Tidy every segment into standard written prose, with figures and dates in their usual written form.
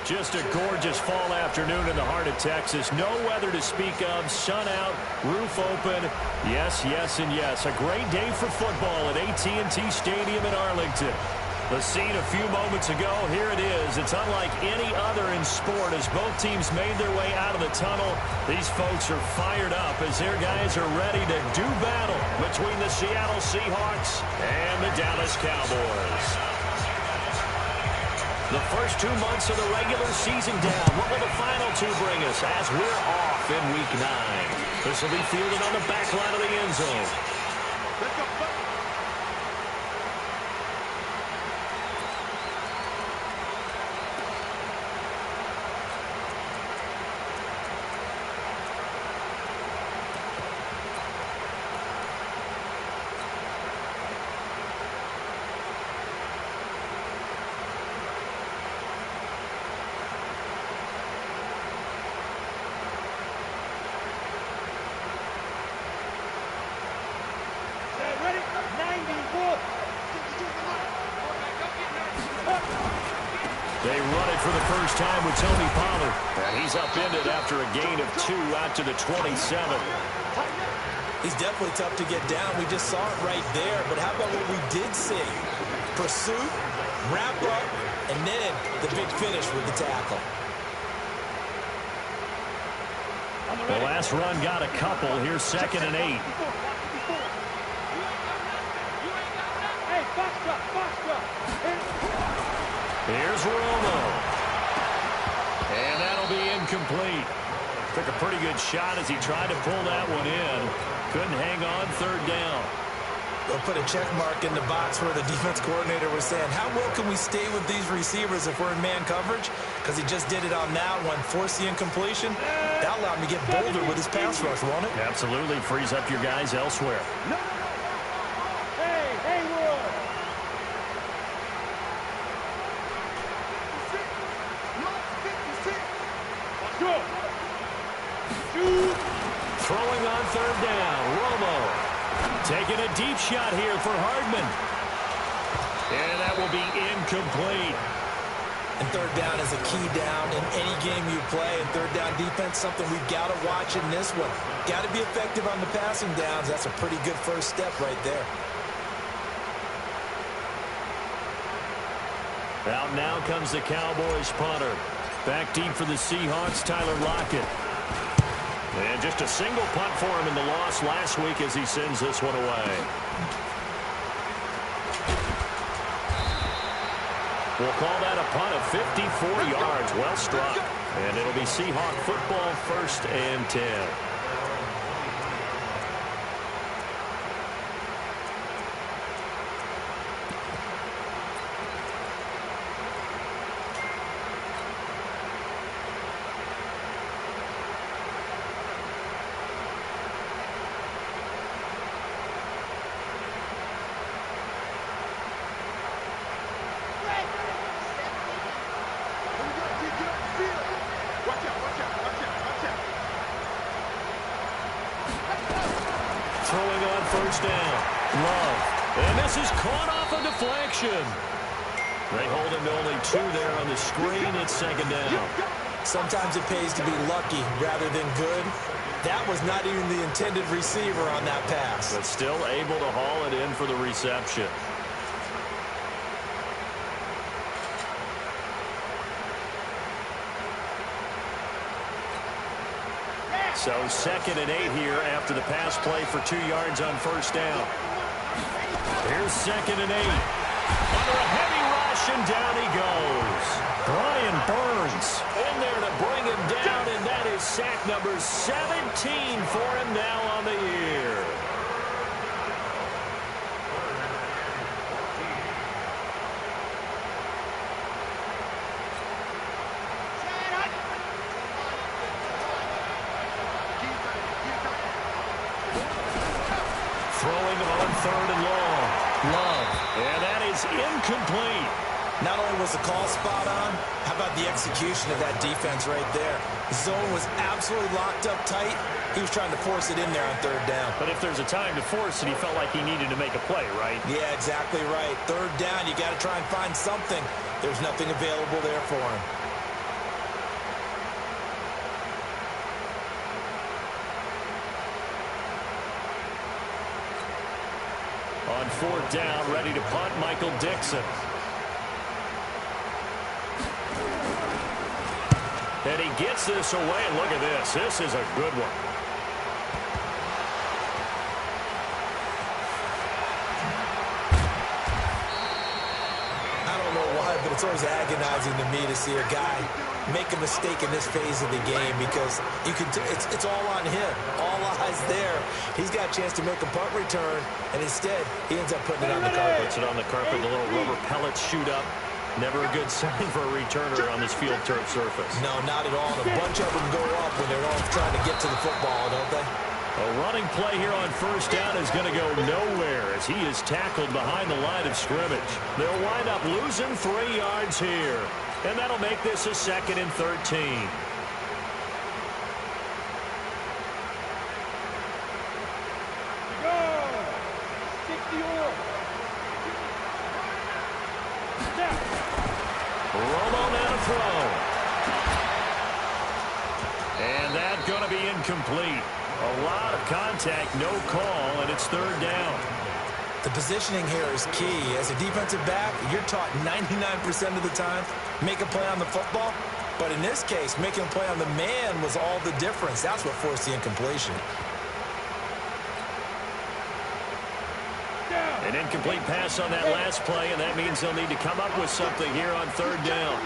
Just a gorgeous fall afternoon in the heart of Texas. No weather to speak of. Sun out, roof open. Yes, yes, and yes. A great day for football at AT&T Stadium in Arlington. The scene a few moments ago, here it is. It's unlike any other in sport as both teams made their way out of the tunnel. These folks are fired up as their guys are ready to do battle between the Seattle Seahawks and the Dallas Cowboys. The first 2 months of the regular season down. What will the final two bring us as we're off in Week 9? This will be fielded on the back line of the end zone. They run it for the first time with Tony Pollard. And he's upended after a gain of 2 out to the 27. He's definitely tough to get down. We just saw it right there. But how about what we did see? Pursuit, wrap up, and then the big finish with the tackle. The last run got a couple. Here's 2nd and 8. Here's Romo. And that'll be incomplete. Took a pretty good shot as he tried to pull that one in. Couldn't hang on 3rd down. They'll put a check mark in the box where the defense coordinator was saying, how well can we stay with these receivers if we're in man coverage? Because he just did it on that one. Force the incompletion. That allowed him to get bolder with his pass rush, won't it? Absolutely. Frees up your guys elsewhere. Throwing on 3rd down, Romo. Taking a deep shot here for Hardman. And that will be incomplete. And 3rd down is a key down in any game you play. And 3rd down defense, something we've got to watch in this one. Got to be effective on the passing downs. That's a pretty good first step right there. Out now comes the Cowboys punter. Back deep for the Seahawks, Tyler Lockett. And just a single punt for him in the loss last week as he sends this one away. We'll call that a punt of 54 yards. Well struck. And it'll be Seahawk football, 1st and 10. Throwing on 1st down. Love. And this is caught off a deflection. They hold him to only 2 there on the screen. It's 2nd down. Sometimes it pays to be lucky rather than good. That was not even the intended receiver on that pass. But still able to haul it in for the reception. So 2nd and 8 here after the pass play for 2 yards on 1st down. Here's 2nd and 8. Under a heavy rush, and down he goes. Brian Burns in there to bring him down, and that is sack number 17 for him now on the year. Throwing on 3rd and long. Love. And that is incomplete. Not only was the call spot on, how about the execution of that defense right there? The zone was absolutely locked up tight. He was trying to force it in there on third down. But if there's a time to force it, he felt like he needed to make a play, right? Yeah, exactly right. Third down, you got to try and find something. There's nothing available there for him. On fourth down, ready to punt, Michael Dixon. And he gets this away. Look at this. This is a good one. I don't know why, but it's always agonizing to me to see a guy make a mistake in this phase of the game because you can. It's all on him. All eyes there. He's got a chance to make a punt return, and instead he ends up putting it on the carpet. Puts it on the carpet. The little rubber pellets shoot up. Never a good sign for a returner on this field turf surface. No, not at all. And a bunch of them go up when they're all trying to get to the football, don't they? A running play here on first down is going to go nowhere as he is tackled behind the line of scrimmage. They'll wind up losing 3 yards here. And that'll make this a 2nd and 13. And that's going to be incomplete. A lot of contact, no call, and it's third down. The positioning here is key. As a defensive back, you're taught 99% of the time, make a play on the football. But in this case, making a play on the man was all the difference. That's what forced the incompletion. An incomplete pass on that last play, and that means they'll need to come up with something here on third down.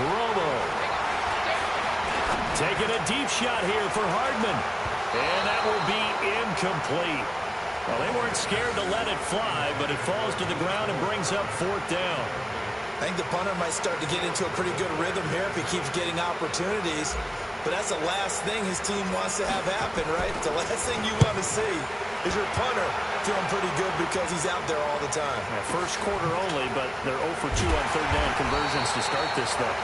Romo. Taking a deep shot here for Hardman. And that will be incomplete. Well, they weren't scared to let it fly, but it falls to the ground and brings up fourth down. I think the punter might start to get into a pretty good rhythm here if he keeps getting opportunities. But that's the last thing his team wants to have happen, right? The last thing you want to see is your punter feeling pretty good because he's out there all the time. Yeah, first quarter only, but they're 0 for 2 on third down conversions to start this thing.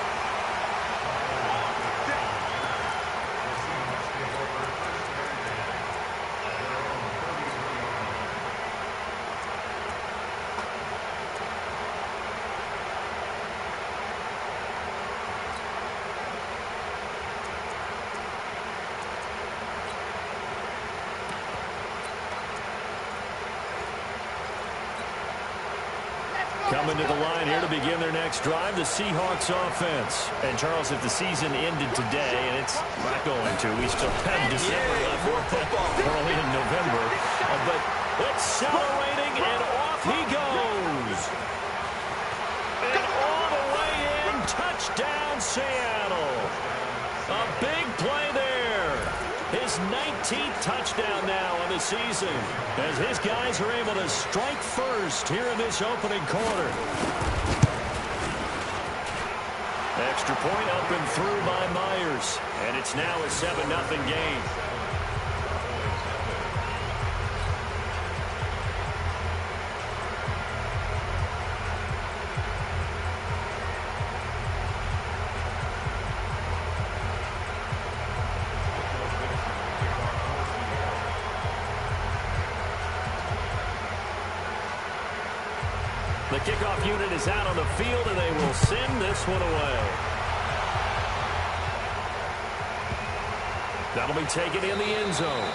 Coming to the line here to begin their next drive, the Seahawks offense. And, Charles, if the season ended today, and it's not going to, we still have December left. We're only in November. But accelerating, and off he goes. And all the way in, touchdown Seattle. A big play there. His 19th touchdown now on the season as his guys are able to strike first here in this opening quarter. Extra point up and through by Myers, and it's now a 7-0 game. The kickoff unit is out on the field, and they will send this one away. That'll be taken in the end zone.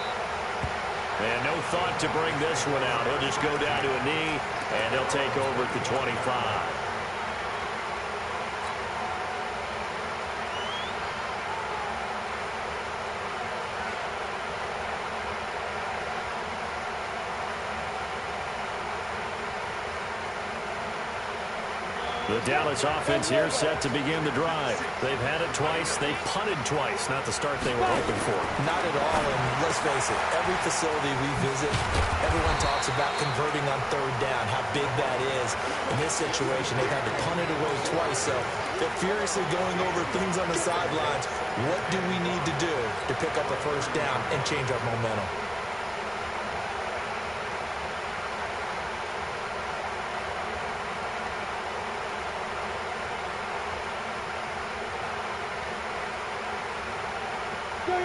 And no thought to bring this one out. He'll just go down to a knee, and he'll take over at the 25. The Dallas offense here set to begin the drive. They've had it twice. They've punted twice. Not the start they were hoping for. Not at all. And let's face it, every facility we visit, everyone talks about converting on third down, how big that is. In this situation, they've had to punt it away twice. So they're furiously going over things on the sidelines. What do we need to do to pick up a first down and change our momentum?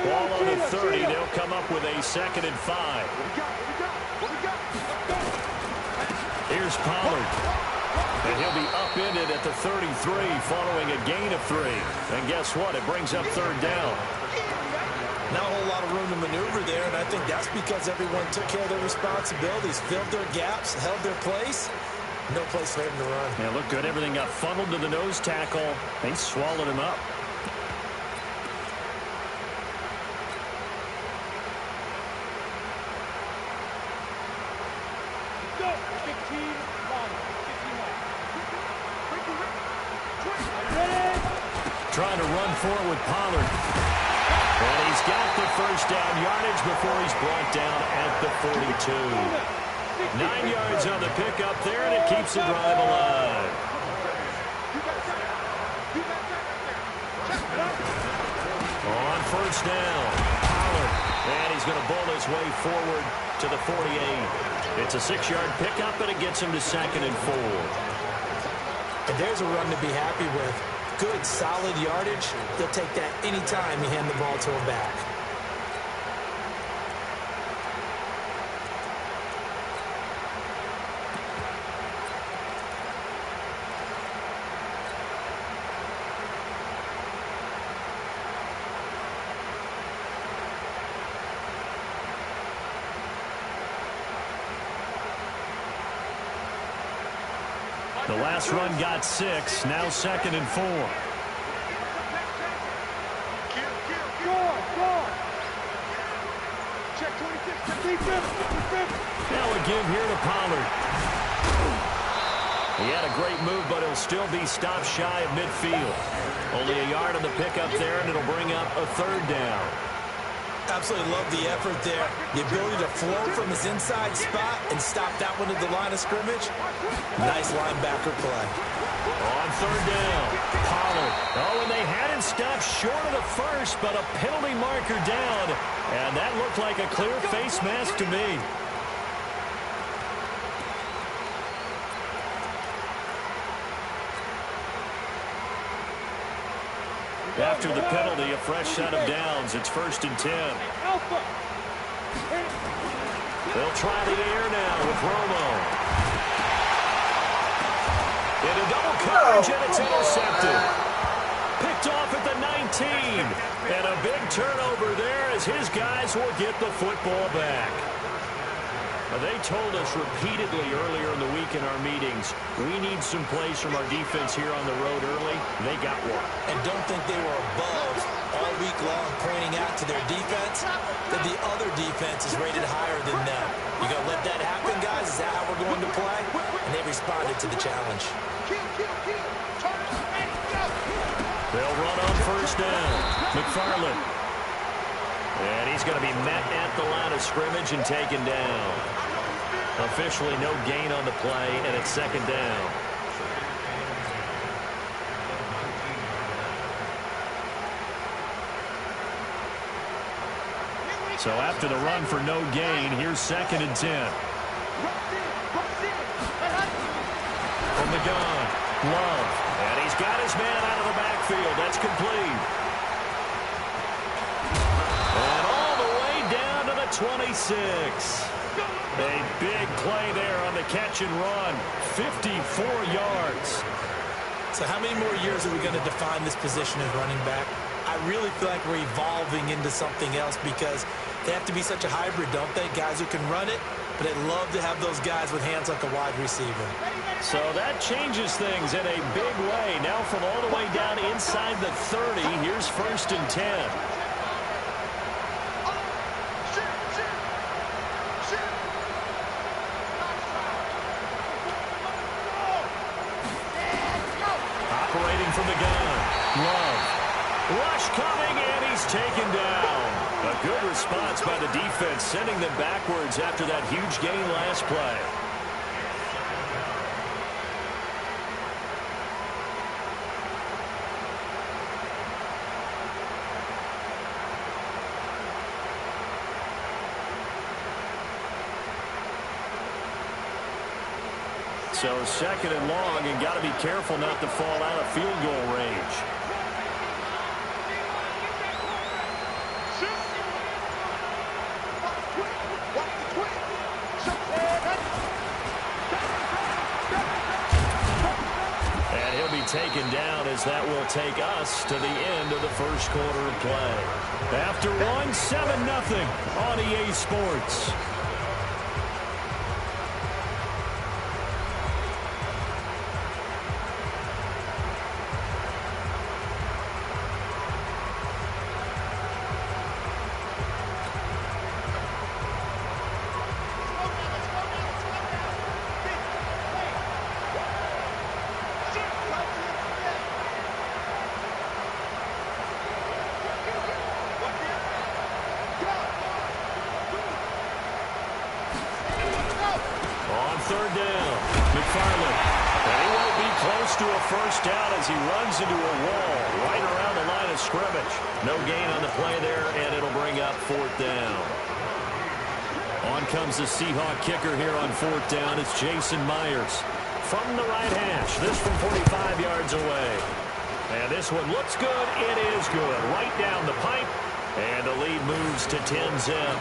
Ball on the 30. They'll come up with a 2nd and 5. Here's Pollard. And he'll be upended at the 33 following a gain of 3. And guess what? It brings up 3rd down. Not a whole lot of room to maneuver there, and I think that's because everyone took care of their responsibilities, filled their gaps, held their place. No place for him to run. Yeah, looked good. Everything got funneled to the nose tackle. They swallowed him up. Trying to run forward with Pollard. And he's got the first down yardage before he's brought down at the 42. 9 yards on the pickup there, and it keeps the drive alive. On first down, Pollard. And he's going to bowl his way forward to the 48. It's a 6-yard pickup, and it gets him to 2nd and 4. And there's a run to be happy with. Good, solid yardage. They'll take that anytime you hand the ball to him back. The last run got 6, now 2nd and 4. Now a give here to Pollard. He had a great move, but he'll still be stopped shy of midfield. Only a yard on the pickup there, and it'll bring up a 3rd down. Absolutely love the effort there. The ability to flow from his inside spot and stop that one at the line of scrimmage. Nice linebacker play. On 3rd down, Pollard. Oh, and they had him stopped short of the first, but a penalty marker down. And that looked like a clear face mask to me. After the penalty, a fresh set of downs. It's 1st and 10. They'll try the air now with Romo. Into double coverage, and it's intercepted. Picked off at the 19. And a big turnover there as his guys will get the football back. Now, they told us repeatedly earlier in the week in our meetings, we need some plays from our defense here on the road early. They got one. And don't think they were above all week long pointing out to their defense that the other defense is rated higher than them. You going to let that happen, guys? Is that how we're going to play? And they responded to the challenge. They'll run on first down. McFarland. And he's going to be met at the line of scrimmage and taken down. Officially no gain on the play, and it's 2nd down. So after the run for no gain, here's 2nd and 10. From the gun, Love. And he's got his man out of the backfield. That's complete. And all the way down to the 26. A big play there on the catch and run. 54 yards. So how many more years are we going to define this position as running back? I really feel like we're evolving into something else because they have to be such a hybrid, don't they? Guys who can run it, but I'd love to have those guys with hands like a wide receiver. So that changes things in a big way. Now from all the way down inside the 30, here's 1st and 10. Operating from the gun. Love. Rush coming, and he's taken down. A good response by the defense, sending them backwards after that huge gain last play. So 2nd and long, and got to be careful not to fall out of field goal range. And he'll be taken down as that will take us to the end of the first quarter of play. After one, 7-0 on EA Sports. Third down, McFarland. And he won't be close to a first down as he runs into a wall right around the line of scrimmage. No gain on the play there, and it'll bring up 4th down. On comes the Seahawk kicker here on 4th down. It's Jason Myers from the right hash. This from 45 yards away. And this one looks good. It is good. Right down the pipe, and the lead moves to 10-zip.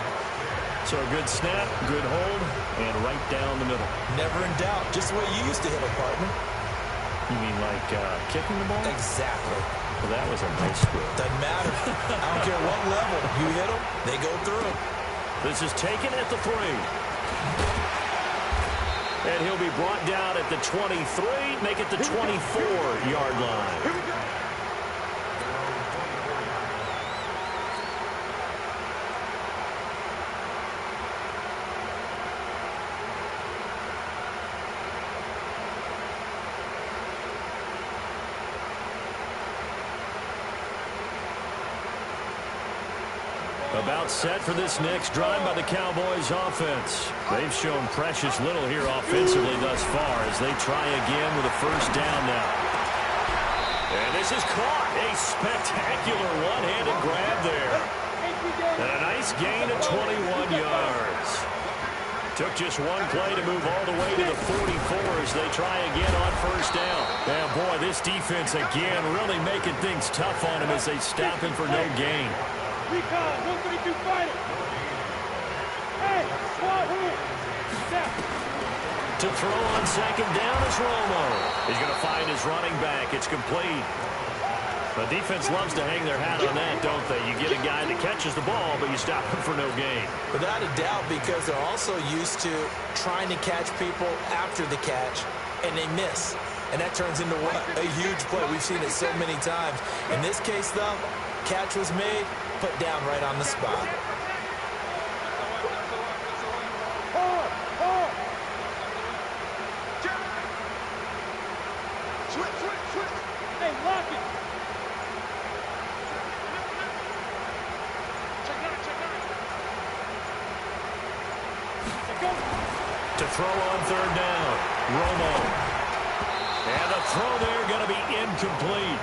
So a good snap, good hold, and right down the middle. Never in doubt. Just the way you used to hit a partner. You mean like kicking the ball? Exactly. Well, that was a nice throw. Doesn't matter. I don't care what level. You hit them, they go through. This is taken at the 3. And he'll be brought down at the 23, make it the 24-yard line. Here we go. About set for this next drive by the Cowboys offense. They've shown precious little here offensively thus far as they try again with a first down now. And this is caught. A spectacular one-handed grab there. And a nice gain of 21 yards. Took just one play to move all the way to the 44 as they try again on first down. And boy, this defense again really making things tough on him as they stop him for no gain. Recon, 132 fighter. Hey, squad here. Step. To throw on 2nd down is Romo. He's going to find his running back. It's complete. The defense loves to hang their hat on that, don't they? You get a guy that catches the ball, but you stop him for no gain. Without a doubt, because they're also used to trying to catch people after the catch, and they miss. And that turns into what? A huge play. We've seen it so many times. In this case, though, catch was made, put down right on the spot. Switch. Hey, lock it. To throw on 3rd down, Romo. And the throw there going to be incomplete.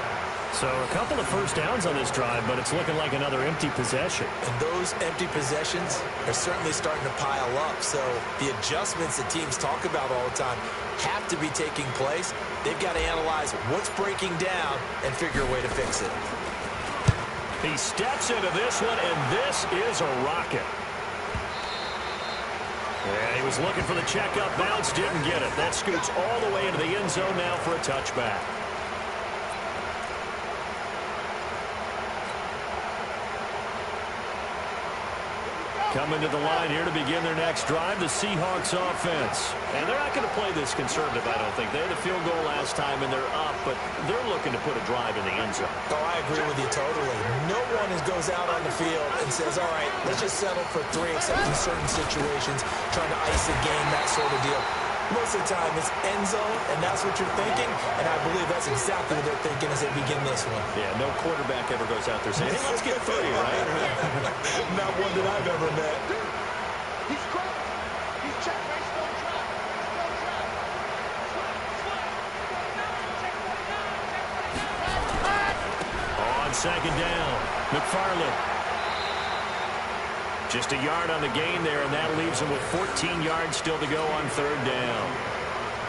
So a couple of first downs on this drive, but it's looking like another empty possession. And those empty possessions are certainly starting to pile up. So the adjustments that teams talk about all the time have to be taking place. They've got to analyze what's breaking down and figure a way to fix it. He steps into this one, and this is a rocket. And he was looking for the checkup bounce, didn't get it. That scoots all the way into the end zone now for a touchback. Coming to the line here to begin their next drive, the Seahawks offense. And they're not going to play this conservative, I don't think. They had a field goal last time, and they're up, but they're looking to put a drive in the end zone. Oh, I agree with you totally. No one goes out on the field and says, all right, let's just settle for 3, except in certain situations, trying to ice a game, that sort of deal. Most of the time, it's end zone, and that's what you're thinking, and I believe that's exactly what they're thinking as they begin this one. Yeah, no quarterback ever goes out there saying, hey, let's get 30, right? Not one that I've ever met. He's cracked. He's checked. He's still track. On 2nd down, McFarland. Just a yard on the gain there, and that leaves him with 14 yards still to go on 3rd down.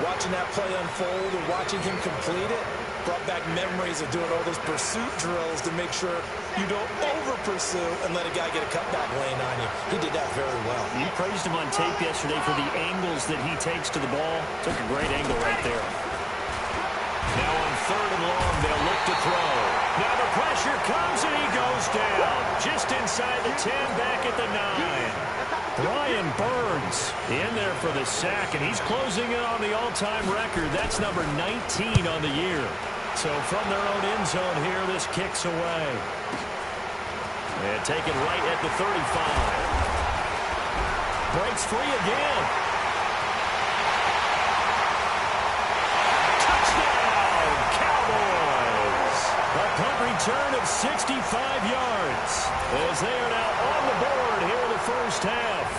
Watching that play unfold and watching him complete it brought back memories of doing all those pursuit drills to make sure you don't over-pursue and let a guy get a cutback lane on you. He did that very well. You praised him on tape yesterday for the angles that he takes to the ball. Took a great angle right there. Now on 3rd and long, they'll look to throw. Now the pressure comes and he goes down. Just inside the 10, back at the 9. Brian Burns in there for the sack, and he's closing in on the all-time record. That's number 19 on the year. So from their own end zone here, this kicks away. And taken right at the 35. Breaks free again. Touchdown, Cowboys! A punt return of 65 yards as they are now on the board here in the first half.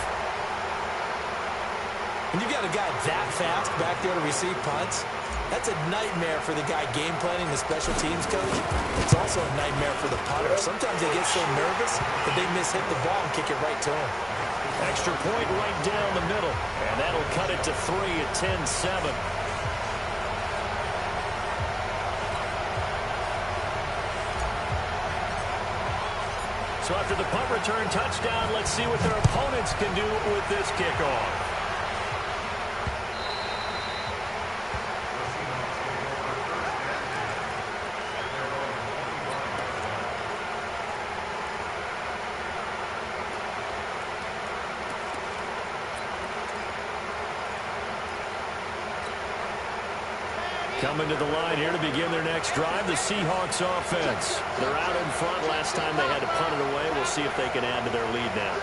When you got a guy that fast back there to receive punts, that's a nightmare for the guy game planning, the special teams coach. It's also a nightmare for the punter. Sometimes they get so nervous that they miss-hit the ball and kick it right to him. Extra point right down the middle, and that'll cut it to 3 at 10-7. So after the punt return touchdown, let's see what their opponents can do with this kickoff. Coming to the line here to begin their next drive, the Seahawks offense. They're out in front. Last time they had to punt it away. We'll see if they can add to their lead now.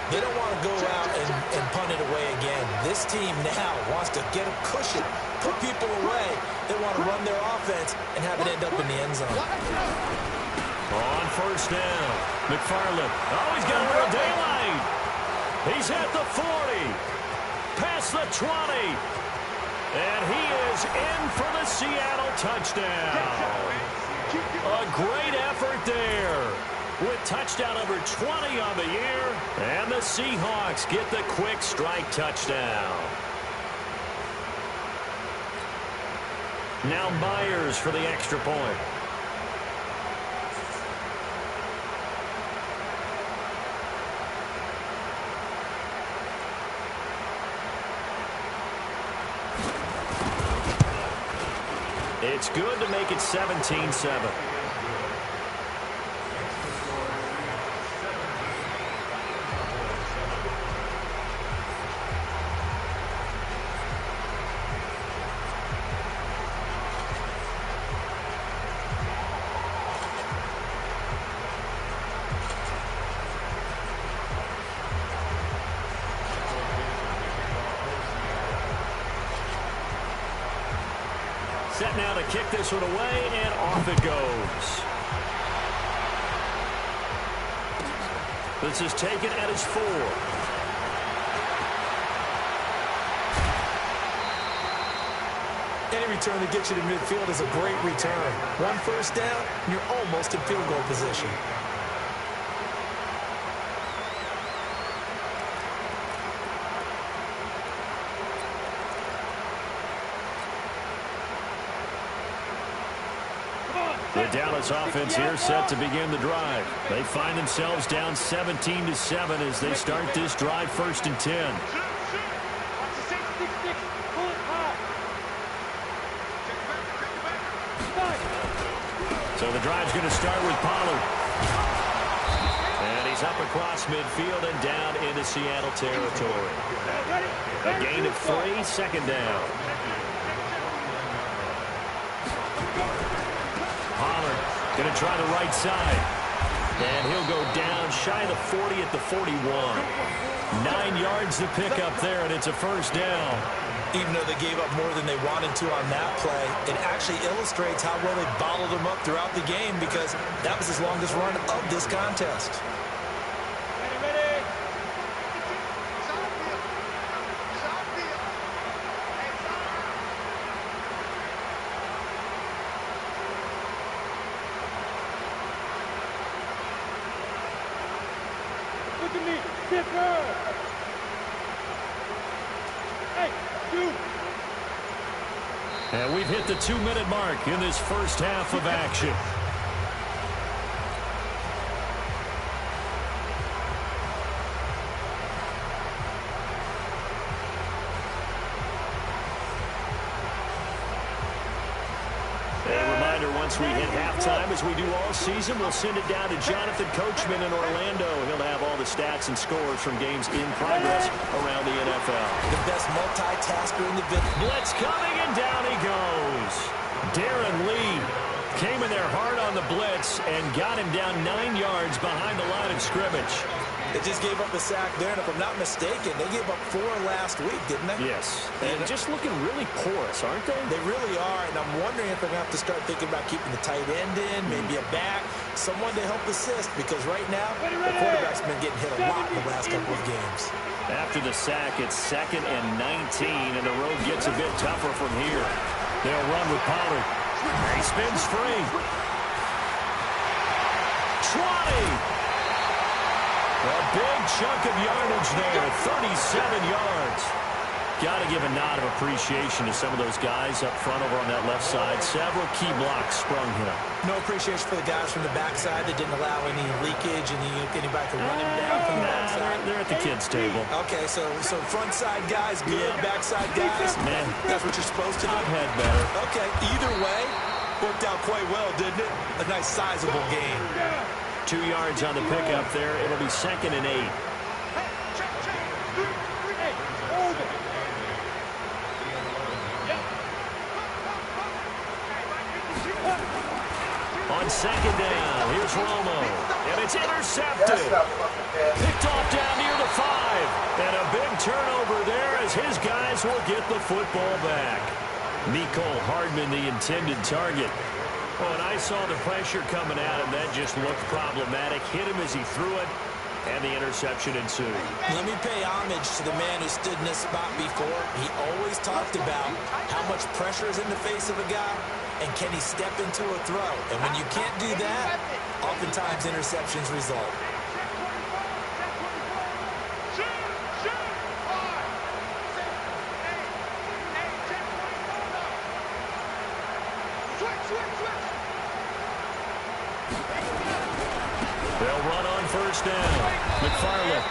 They don't want to go out and punt it away again. This team now wants to get a cushion, put people away. They want to run their offense and have it end up in the end zone. On 1st down, McFarland. Oh, he's got a little daylight. He's at the 40. Past the 20. And he is in for the Seattle touchdown. A great effort there with touchdown number 20 on the year. And the Seahawks get the quick strike touchdown. Now Myers for the extra point. It's good to make it 17-7. Set now to kick this one away, and off it goes. This is taken at his 4. Any return that gets you to midfield is a great return. 1 first down, and you're almost in field goal position. The Dallas offense here set to begin the drive. They find themselves down 17-7 as they start this drive 1st and 10. So the drive's going to start with Pollard. And he's up across midfield and down into Seattle territory. A gain of 3, 2nd down. Pollard going to try the right side. And he'll go down shy of the 40 at the 41. 9 yards to pick up there, and it's a 1st down. Even though they gave up more than they wanted to on that play, it actually illustrates how well they bottled them up throughout the game because that was his longest run of this contest. Look at me, Skipper! Hey, you! And we've hit the 2-minute mark in this first half of action. Once we hit halftime, as we do all season, we'll send it down to Jonathan Coachman in Orlando. He'll have all the stats and scores from games in progress around the NFL. The best multitasker in the business. Blitz coming, and down he goes. Darren Lee came in there hard on the blitz and got him down 9 yards behind the line of scrimmage. They just gave up a sack there, and if I'm not mistaken, they gave up 4 last week, didn't they? Yes. And just looking really porous, aren't they? They really are, and I'm wondering if they're going to have to start thinking about keeping the tight end in, maybe a back, someone to help assist, because right now, the quarterback's been getting hit a lot in the last couple of games. After the sack, it's 2nd and 19, and the road gets a bit tougher from here. They'll run with Pollard. He spins free. 20. A big chunk of yardage there, 37 yards. Got to give a nod of appreciation to some of those guys up front over on that left side. Several key blocks sprung here. No appreciation for the guys from the backside that didn't allow any leakage, and anybody could run him down from the backside. They're at the kids' table. Okay, so front side guys good, backside guys, man, that's what you're supposed to do. I've had better. Okay, either way, worked out quite well, didn't it? A nice sizable game. 2 yards on the pickup there. It'll be 2nd and 8. On 2nd down, here's Romo. And it's intercepted. Picked off down near the 5. And a big turnover there as his guys will get the football back. Mecole Hardman, the intended target. Oh, and I saw the pressure coming at him. That just looked problematic. Hit him as he threw it, and the interception ensued. Let me pay homage to the man who stood in this spot before. He always talked about how much pressure is in the face of a guy, and can he step into a throw. And when you can't do that, oftentimes interceptions result. They'll run on first down. McFarland.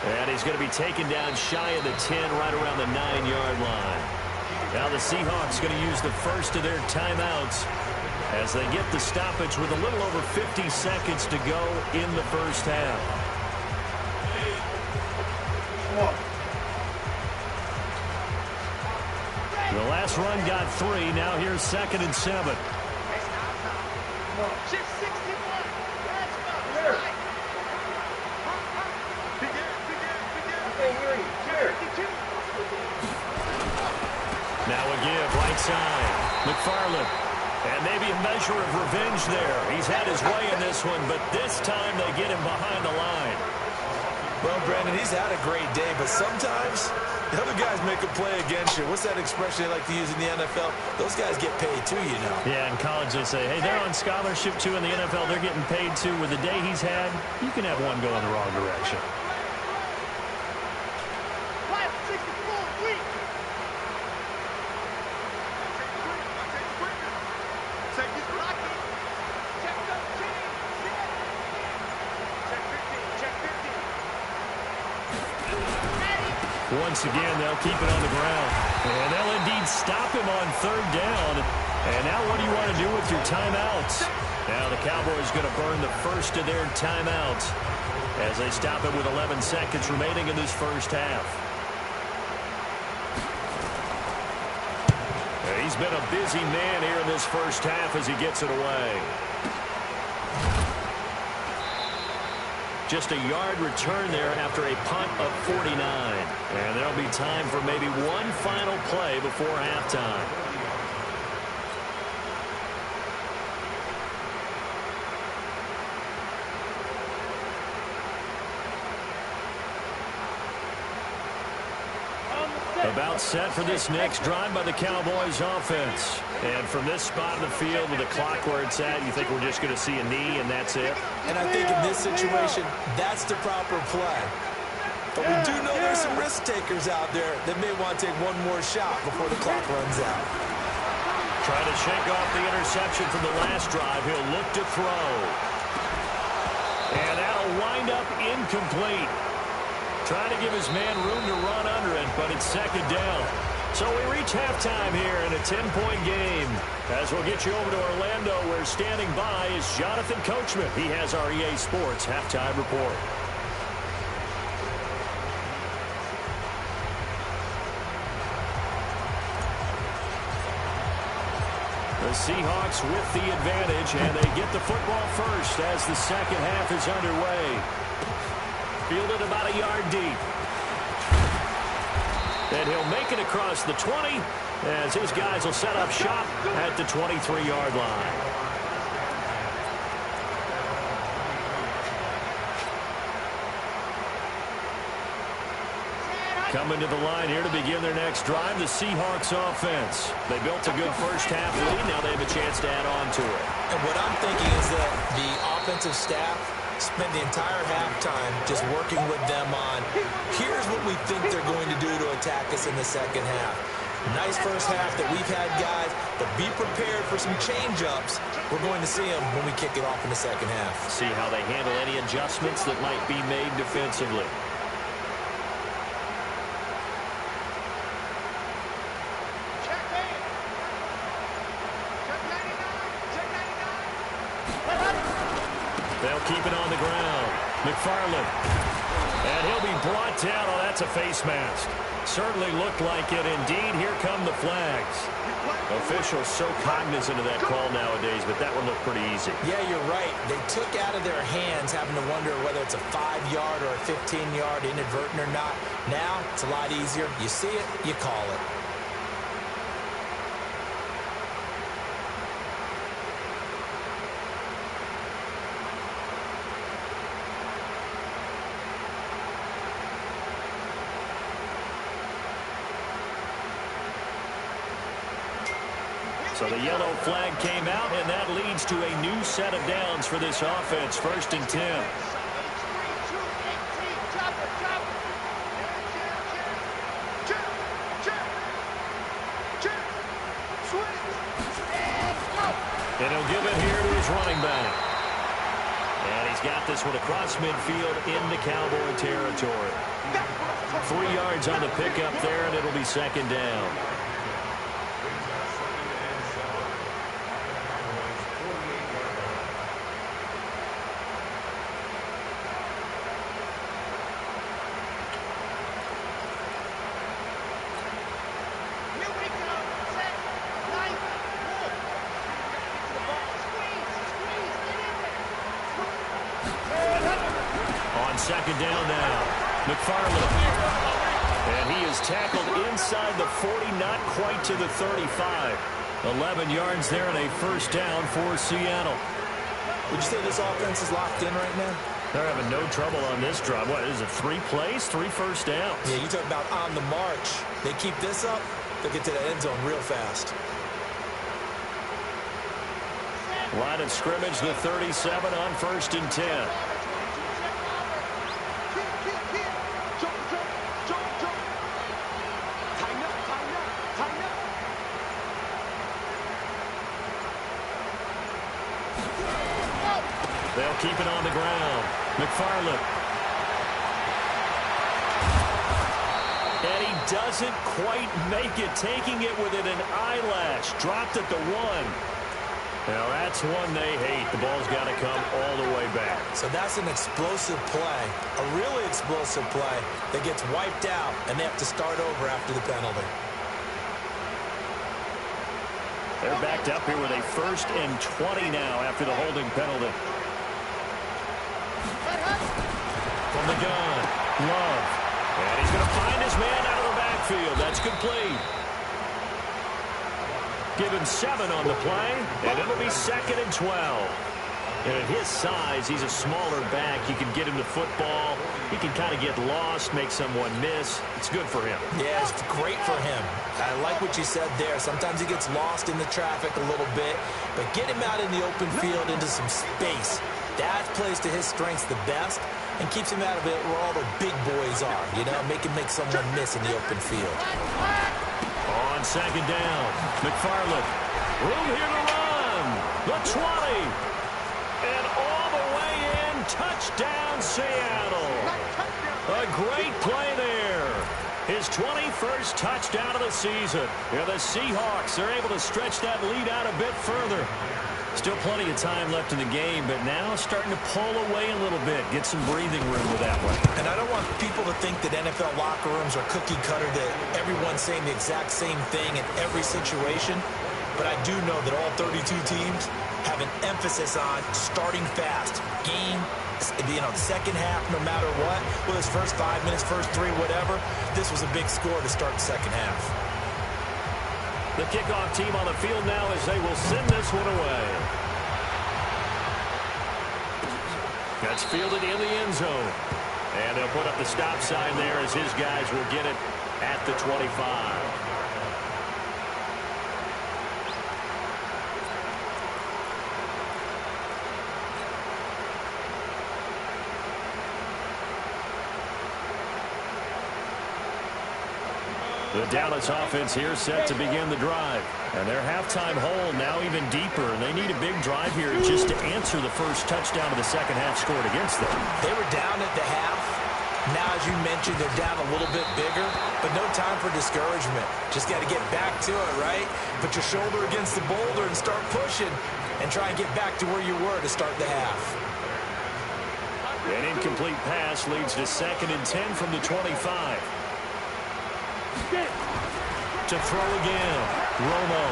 And he's going to be taken down shy of the 10, right around the 9-yard line. Now the Seahawks going to use the first of their timeouts as they get the stoppage with a little over 50 seconds to go in the first half. The last run got 3. Now here's 2nd and 7. Now a give, right side. McFarland. And maybe a measure of revenge there. He's had his way in this one, but this time they get him behind the line. Well, Brandon, he's had a great day, but sometimes the other guys make a play against you. What's that expression they like to use in the NFL? Those guys get paid too, you know. Yeah, in college they say, hey, they're on scholarship too. In the NFL, they're getting paid too. With the day he's had, you can have one go in the wrong direction. Once again, they'll keep it on the ground. And they'll indeed stop him on 3rd down. And now what do you want to do with your timeouts? Now the Cowboys going to burn the first of their timeouts as they stop it with 11 seconds remaining in this first half. He's been a busy man here in this first half as he gets it away. Just a yard return there after a punt of 49. And there'll be time for maybe one final play before halftime. About set for this next drive by the Cowboys offense. And from this spot in the field with the clock where it's at, you think we're just going to see a knee and that's it? And I think in this situation, that's the proper play. But we do know there's some risk takers out there that may want to take one more shot before the clock runs out. Trying to shake off the interception from the last drive. He'll look to throw. And that'll wind up incomplete. Trying to give his man room to run under it, but it's second down. So we reach halftime here in a 10-point game. As we'll get you over to Orlando, where standing by is Jonathan Coachman. He has our EA Sports halftime report. The Seahawks with the advantage, and they get the football first as the second half is underway. Fielded about a yard deep. And he'll make it across the 20 as his guys will set up shop at the 23-yard line. Coming to the line here to begin their next drive, the Seahawks offense. They built a good first-half lead. Now they have a chance to add on to it. And what I'm thinking is that the offensive staff spend the entire halftime just working with them on, here's what we think they're going to do to attack us in the second half. Nice first half that we've had, guys, but be prepared for some change-ups. We're going to see them when we kick it off in the second half. See how they handle any adjustments that might be made defensively. They'll keep it on the ground. McFarland. And he'll be brought down. Oh, that's a face mask. Certainly looked like it. Indeed, here come the flags. Officials so cognizant of that call nowadays, but that one looked pretty easy. Yeah, you're right. They took out of their hands having to wonder whether it's a 5-yard or a 15-yard inadvertent or not. Now, it's a lot easier. You see it, you call it. So the yellow flag came out, and that leads to a new set of downs for this offense. 1st and 10. And he'll give it here to his running back. And he's got this one across midfield into Cowboy territory. 3 yards on the pickup there, and it'll be second down. Second down now. McFarland. And he is tackled inside the 40, not quite to the 35. 11 yards there and a first down for Seattle. Would you say this offense is locked in right now? They're having no trouble on this drive. What is it, 3 plays, 3 first downs? Yeah, you talk about on the march. They keep this up, they'll get to the end zone real fast. Line of scrimmage, the 37 on 1st and 10. They'll keep it on the ground. McFarland. And he doesn't quite make it, taking it within an eyelash. Dropped at the 1. Now that's one they hate. The ball's got to come all the way back. So that's an explosive play, a really explosive play that gets wiped out, and they have to start over after the penalty. They're backed up here with a 1st and 20 now after the holding penalty. From the gun, Love. And he's going to find his man out of the backfield. That's complete. Give him 7 on the play, and it'll be 2nd and 12. And at his size, he's a smaller back. You can get him the football. He can kind of get lost, make someone miss. It's good for him. Yeah, it's great for him. I like what you said there. Sometimes he gets lost in the traffic a little bit, but get him out in the open field into some space. That plays to his strengths the best and keeps him out of it where all the big boys are, you know, make someone miss in the open field. On 2nd down, McFarland. Room here to run. The 20. And all the way in. Touchdown, Seattle. A great play there. His 21st touchdown of the season. Yeah, the Seahawks are able to stretch that lead out a bit further. Still plenty of time left in the game, but now starting to pull away a little bit. Get some breathing room with that one. And I don't want people to think that NFL locker rooms are cookie cutter, that everyone's saying the exact same thing in every situation. But I do know that all 32 teams have an emphasis on starting fast. Game, second half, no matter what. Whether it's first 5 minutes, first 3, whatever. This was a big score to start the second half. The kickoff team on the field now as they will send this one away. That's fielded in the end zone. And they'll put up the stop sign there as his guys will get it at the 25. The Dallas offense here set to begin the drive. And their halftime hole now even deeper. They need a big drive here just to answer the first touchdown of the second half scored against them. They were down at the half. Now, as you mentioned, they're down a little bit bigger, but no time for discouragement. Just got to get back to it, right? Put your shoulder against the boulder and start pushing and try and get back to where you were to start the half. An incomplete pass leads to 2nd and 10 from the 25. To throw again. Romo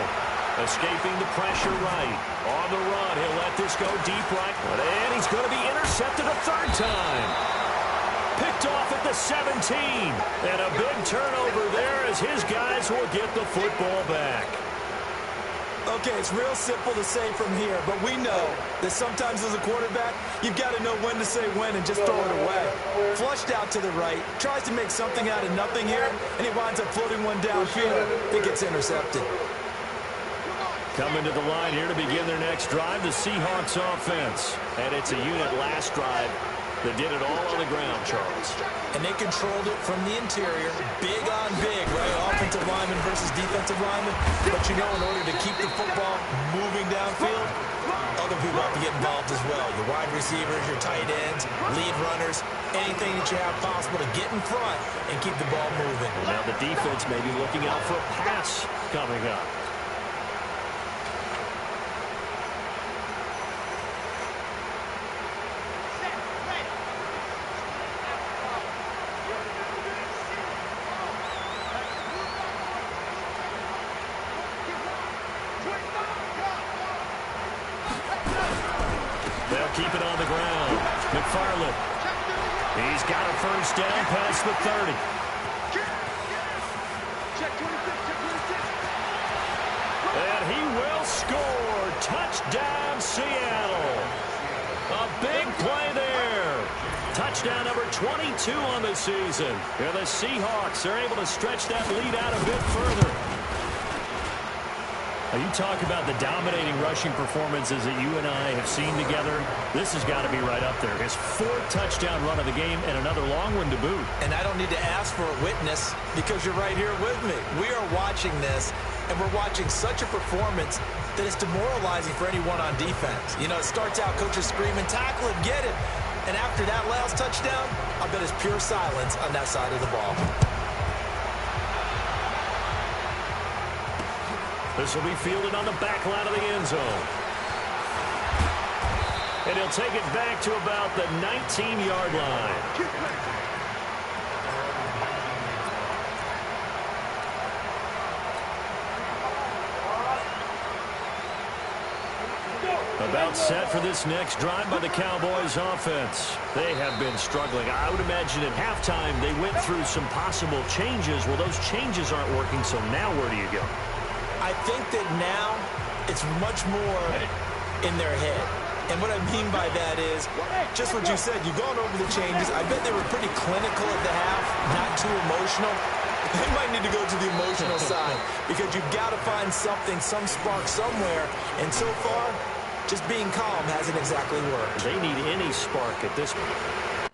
escaping the pressure right. On the run. He'll let this go deep right. And he's going to be intercepted a third time. Picked off at the 17. And a big turnover there as his guys will get the football back. Okay, it's real simple to say from here, but we know that sometimes as a quarterback, you've got to know when to say when and just throw it away. Flushed out to the right, tries to make something out of nothing here, and he winds up floating one downfield. It gets intercepted. Coming to the line here to begin their next drive, the Seahawks offense. And it's a unit last drive that did it all on the ground, Charles. And they controlled it from the interior, big on big, right? Offensive lineman versus defensive lineman. But you know, in order to keep the football moving downfield, other people have to get involved as well. Your wide receivers, your tight ends, lead runners, anything that you have possible to get in front and keep the ball moving. Well, now the defense may be looking out for a pass coming up. Keep it on the ground. McFarland. He's got a first down past the 30. And he will score. Touchdown, Seattle. A big play there. Touchdown number 22 on the season. And the Seahawks are able to stretch that lead out a bit further. You talk about the dominating rushing performances that you and I have seen together. This has got to be right up there. His 4th touchdown run of the game and another long one to boot. And I don't need to ask for a witness because you're right here with me. We are watching this, and we're watching such a performance that it's demoralizing for anyone on defense. You know, it starts out coaches screaming, tackle him, get it. And after that last touchdown, I bet it's pure silence on that side of the ball. This will be fielded on the back line of the end zone. And he'll take it back to about the 19-yard line. About set for this next drive by the Cowboys offense. They have been struggling. I would imagine at halftime they went through some possible changes. Well, those changes aren't working, so now where do you go? I think that now it's much more in their head. And what I mean by that is just what you said. You've gone over the changes. I bet they were pretty clinical at the half, not too emotional. They might need to go to the emotional side because you've got to find something, some spark somewhere. And so far, just being calm hasn't exactly worked. They need any spark at this point.